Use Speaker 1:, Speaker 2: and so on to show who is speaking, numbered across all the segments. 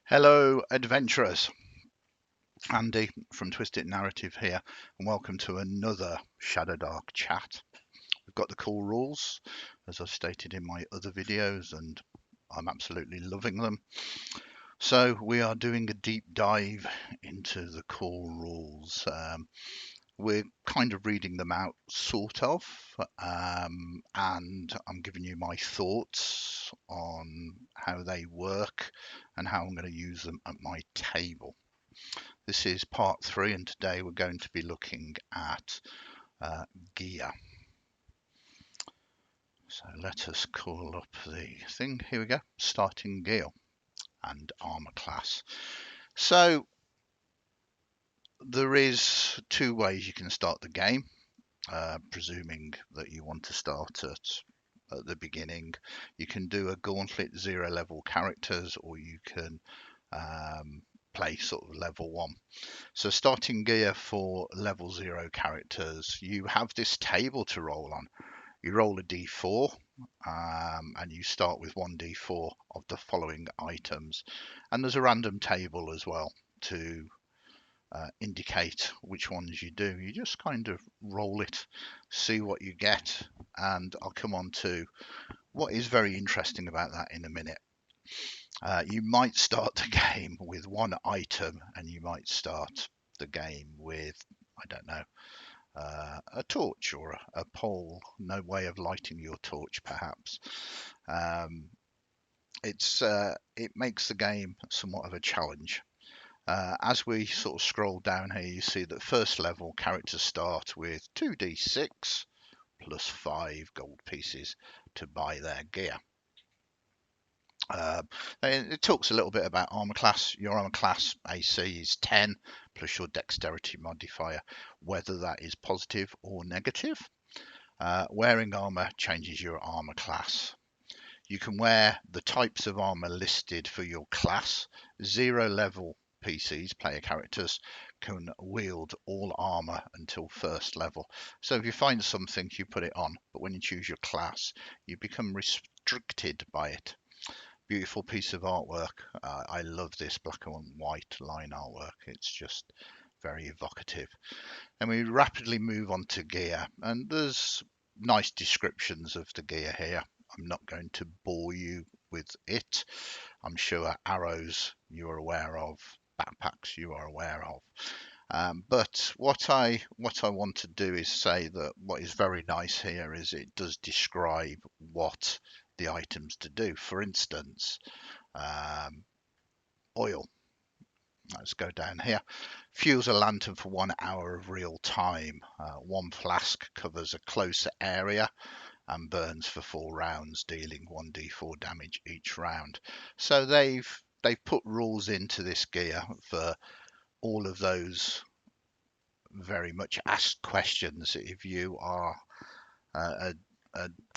Speaker 1: Hello, adventurers. Andy from Twisted Narrative here, and welcome to another Shadowdark chat. We've got the core rules, as I've stated in my other videos, and I'm absolutely loving them. So we are doing a deep dive into the core rules. We're kind of reading them out, sort of, and I'm giving you my thoughts on how they work and how I'm going to use them at my table. This is part 3, and today we're going to be looking at gear. So let us call up the thing. Here we go, starting gear and armor class. So there is 2 ways you can start the game, presuming that you want to start at the beginning. You can do a gauntlet 0 level characters, or you can play sort of level 1. So starting gear for level 0 characters, you have this table to roll on. You roll a d4 and you start with 1d4 of the following items. And there's a random table as well to indicate which ones you do. You just kind of roll it, see what you get, and I'll come on to what is very interesting about that in a minute. You might start the game with 1 item, and you might start the game with, I don't know, a torch or a pole. No way of lighting your torch, perhaps. It makes the game somewhat of a challenge. As we sort of scroll down here, you see that first level characters start with 2d6 plus 5 gold pieces to buy their gear. It talks a little bit about armor class. Your armor class AC is 10 plus your dexterity modifier, whether that is positive or negative. Wearing armor changes your armor class. You can wear the types of armor listed for your class. 0 level PCs, player characters, can wield all armor until first level. So if you find something, you put it on, but when you choose your class, you become restricted by it. Beautiful piece of artwork. I love this black and white line artwork. It's just very evocative. And we rapidly move on to gear, and there's nice descriptions of the gear here. I'm not going to bore you with it. I'm sure arrows you are aware of, backpacks you are aware of. But what I want to do is say that what is very nice here is it does describe what the items to do. For instance, oil. Let's go down here. Fuels a lantern for 1 hour of real time. 1 flask covers a closer area and burns for 4 rounds, dealing 1d4 damage each round. So they've put rules into this gear for all of those very much asked questions. If you are a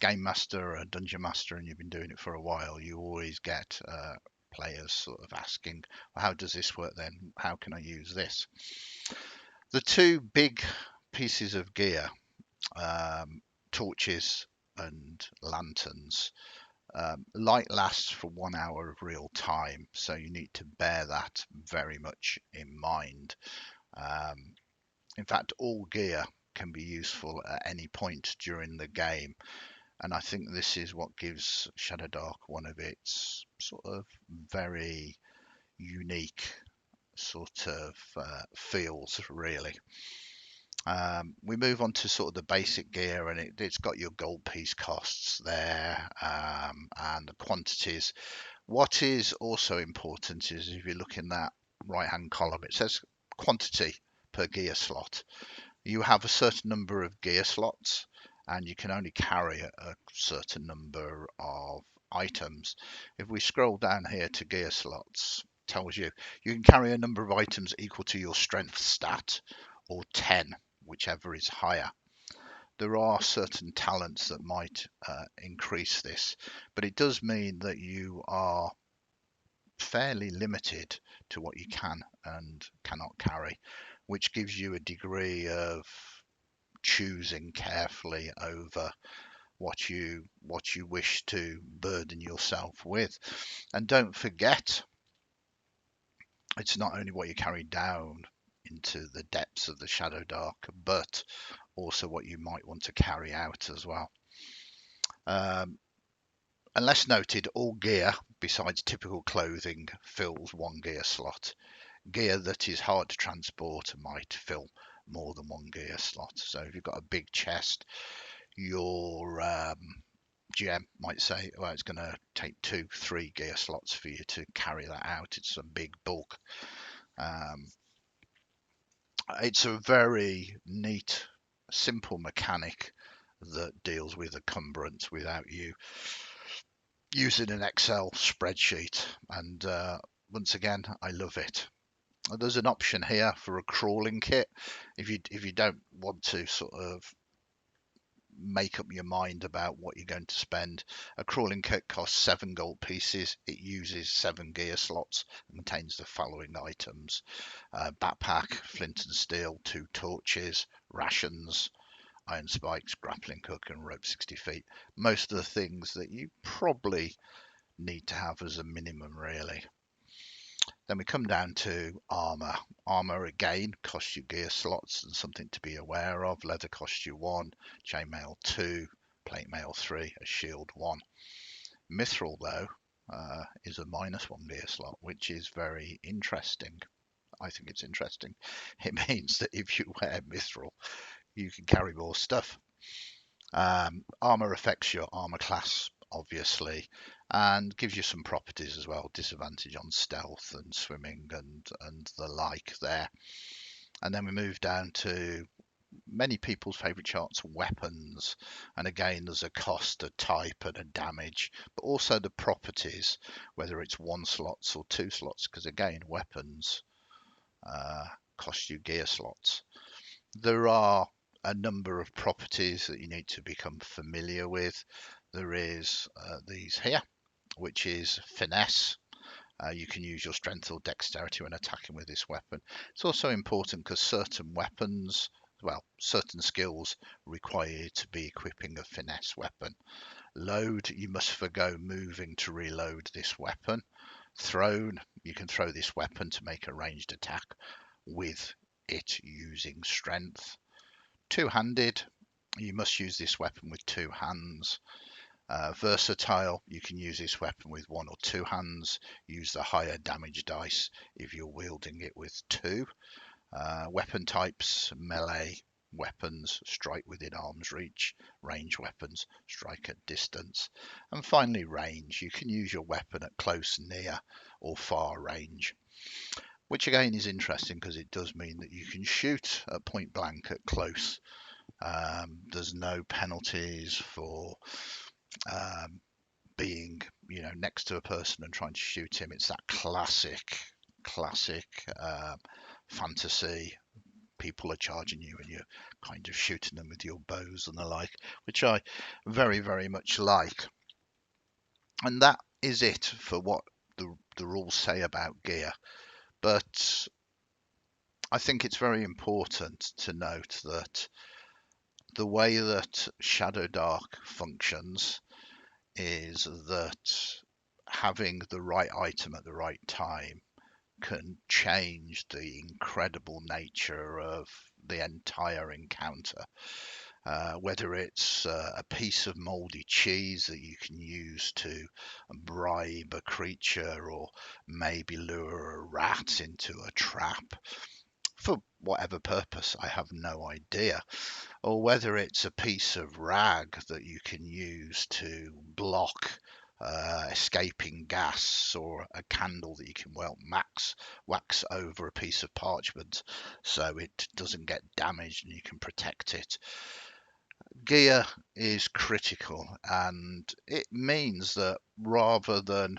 Speaker 1: game master or a dungeon master and you've been doing it for a while, you always get players sort of asking, well, how does this work then? How can I use this? The 2 big pieces of gear, torches and lanterns. Light lasts for 1 hour of real time, so you need to bear that very much in mind. In fact, all gear can be useful at any point during the game, and I think this is what gives Shadowdark one of its sort of very unique sort of feels, really. We move on to sort of the basic gear, and it's got your gold piece costs there, and the quantities. What is also important is if you look in that right hand column, it says quantity per gear slot. You have a certain number of gear slots, and you can only carry a certain number of items. If we scroll down here to gear slots, tells you can carry a number of items equal to your strength stat, or 10, whichever is higher. There are certain talents that might increase this, but it does mean that you are fairly limited to what you can and cannot carry, which gives you a degree of choosing carefully over what you wish to burden yourself with. And don't forget it's not only what you carry down into the depths of the Shadowdark, but also what you might want to carry out as well. Um, Unless noted, all gear besides typical clothing fills one gear slot. Gear that is hard to transport might fill more than one gear slot. So if you've got a big chest, your GM might say, well, it's going to take 2-3 gear slots for you to carry that out. It's a big bulk. Um, it's a very neat, simple mechanic that deals with encumbrance without you using an Excel spreadsheet. And once again, I love it. There's an option here for a crawling kit. If you don't want to sort of make up your mind about what you're going to spend, a crawling kit costs 7 gold pieces. It uses 7 gear slots and contains the following items: backpack, flint and steel, 2 torches, rations, iron spikes, grappling hook, and rope 60 feet. Most of the things that you probably need to have as a minimum, really. Then we come down to armor. Armor again costs you gear slots and something to be aware of. Leather costs you 1, chainmail 2, plate mail 3, a shield 1. Mithril though is a -1 gear slot, which is very interesting. I think it's interesting. It means that if you wear mithril, you can carry more stuff. Armor affects your armor class, obviously, and gives you some properties as well. Disadvantage on stealth and swimming and the like there. And then we move down to many people's favorite charts, weapons. And again, there's a cost, a type, and a damage, but also the properties, whether it's 1 slots or 2 slots, because again, weapons cost you gear slots. There are a number of properties that you need to become familiar with. There is these here, which is finesse. You can use your strength or dexterity when attacking with this weapon. It's also important because certain weapons, well, certain skills require you to be equipping a finesse weapon. Load, you must forgo moving to reload this weapon. Thrown, you can throw this weapon to make a ranged attack with it using strength. Two-handed, you must use this weapon with 2 hands. Versatile, you can use this weapon with 1 or 2 hands. Use the higher damage dice if you're wielding it with 2. Weapon types, melee weapons, strike within arm's reach. Range weapons, strike at distance. And finally, range. You can use your weapon at close, near, or far range. Which again is interesting because it does mean that you can shoot at point blank at close. There's no penalties for being, next to a person and trying to shoot him. It's that classic fantasy. People are charging you and you're kind of shooting them with your bows and the like, which I very, very much like. And that is it for what the rules say about gear. But I think it's very important to note that the way that Shadowdark functions is that having the right item at the right time can change the incredible nature of the entire encounter. Whether it's a piece of moldy cheese that you can use to bribe a creature or maybe lure a rat into a trap for whatever purpose, I have no idea. Or whether it's a piece of rag that you can use to block escaping gas, or a candle that you can wax over a piece of parchment so it doesn't get damaged and you can protect it. Gear is critical, and it means that rather than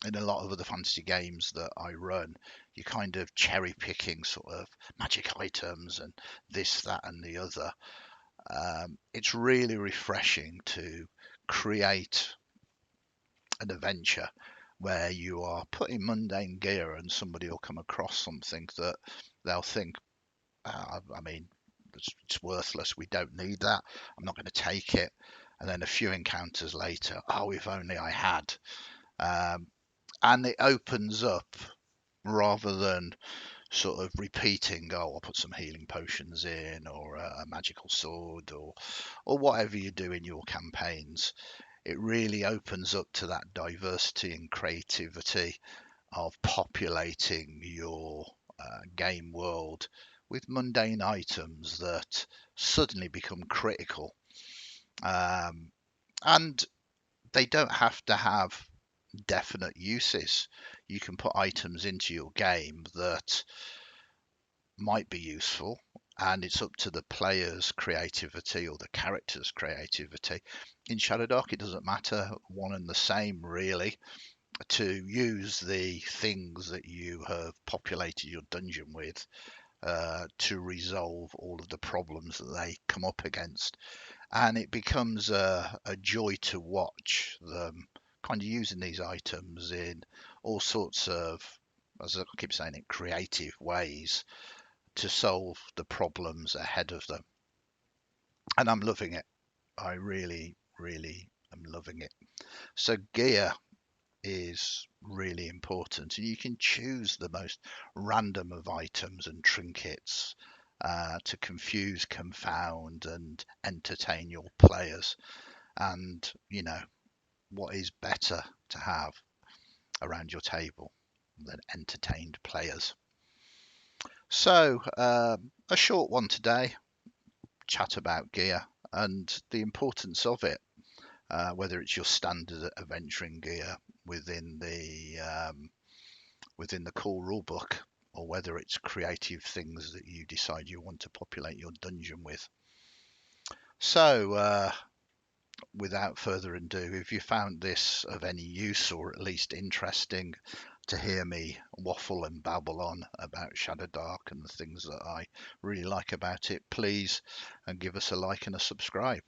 Speaker 1: in a lot of other fantasy games that I run, you're kind of cherry picking sort of magic items and this, that, and the other. It's really refreshing to create an adventure where you are putting mundane gear and somebody will come across something that they'll think, I mean, it's worthless. We don't need that. I'm not going to take it. And then a few encounters later, oh, if only I had. And it opens up rather than sort of repeating, oh, I'll put some healing potions in, or a magical sword, or whatever you do in your campaigns. It really opens up to that diversity and creativity of populating your game world with mundane items that suddenly become critical. Um, and they don't have to have definite uses. You can put items into your game that might be useful, and it's up to the player's creativity or the character's creativity. In Shadowdark, it doesn't matter, one and the same, really, to use the things that you have populated your dungeon with to resolve all of the problems that they come up against. And it becomes a joy to watch them kind of using these items in all sorts of, as I keep saying it, creative ways to solve the problems ahead of them. And I'm loving it. I really, really am loving it. So gear is really important, and you can choose the most random of items and trinkets to confuse, confound, and entertain your players. And what is better to have around your table than entertained players? So a short one today, chat about gear and the importance of it, whether it's your standard adventuring gear within the core rulebook, or whether it's creative things that you decide you want to populate your dungeon with. So, without further ado, if you found this of any use or at least interesting to hear me waffle and babble on about Shadowdark and the things that I really like about it, please and give us a like and a subscribe.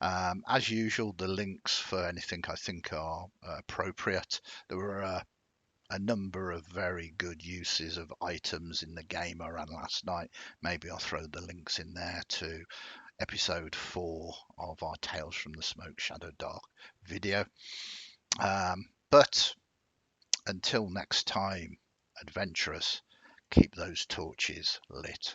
Speaker 1: As usual, the links for anything I think are appropriate. There were a number of very good uses of items in the game I ran last night. Maybe I'll throw the links in there to episode 4 of our Tales from the Smoke Shadowdark video. But until next time, adventurers, keep those torches lit.